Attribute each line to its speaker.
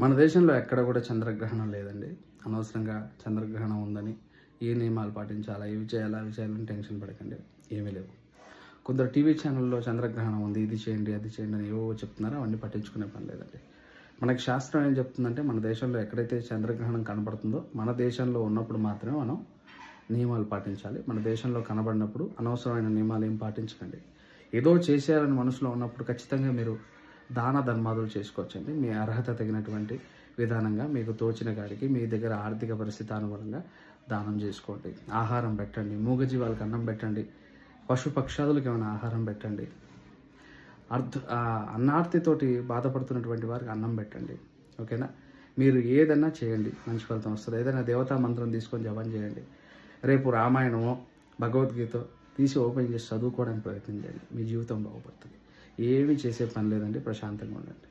Speaker 1: మన దేశంలో ఎక్కడ కూడా చంద్రగ్రహణం లేదండి. అనవసరంగా చంద్రగ్రహణం ఉందని ఏ నియమాలు పాటించాలా, ఇవి చేయాలా, అవి చేయాలని టెన్షన్ పడకండి. ఏమీ లేవు. కొందరు టీవీ ఛానల్లో చంద్రగ్రహణం ఉంది, ఇది చేయండి, అది చేయండి అని ఏవో చెప్తున్నారో అవన్నీ పట్టించుకునే పని లేదండి. మనకి శాస్త్రం ఏం చెప్తుందంటే, మన దేశంలో ఎక్కడైతే చంద్రగ్రహణం కనబడుతుందో మన దేశంలో ఉన్నప్పుడు మాత్రమే మనం నియమాలు పాటించాలి. మన దేశంలో కనబడినప్పుడు అనవసరమైన నియమాలు ఏం పాటించకండి. ఏదో చేసేయాలని మనసులో ఉన్నప్పుడు ఖచ్చితంగా మీరు దాన ధర్మాదులు చేసుకోవచ్చండి. మీ అర్హత తగినటువంటి విధానంగా మీకు తోచిన కాడికి మీ దగ్గర ఆర్థిక పరిస్థితి అనుగుణంగా దానం చేసుకోండి. ఆహారం పెట్టండి, మూగజీవాలకు అన్నం పెట్టండి, పశుపక్షాదులకు ఏమైనా ఆహారం పెట్టండి. అన్నార్తితోటి బాధపడుతున్నటువంటి వారికి అన్నం పెట్టండి. ఓకేనా? మీరు ఏదన్నా చేయండి, మంచి ఫలితం వస్తుంది. ఏదైనా దేవతా మంత్రం తీసుకొని జపం చేయండి. రేపు రామాయణమో భగవద్గీత తీసి ఓపెన్ చేసి చదువుకోవడానికి ప్రయత్నం చేయండి. మీ జీవితం బాగుపడుతుంది. ఏమీ చేసే పని లేదండి. ప్రశాంతంగా ఉండండి.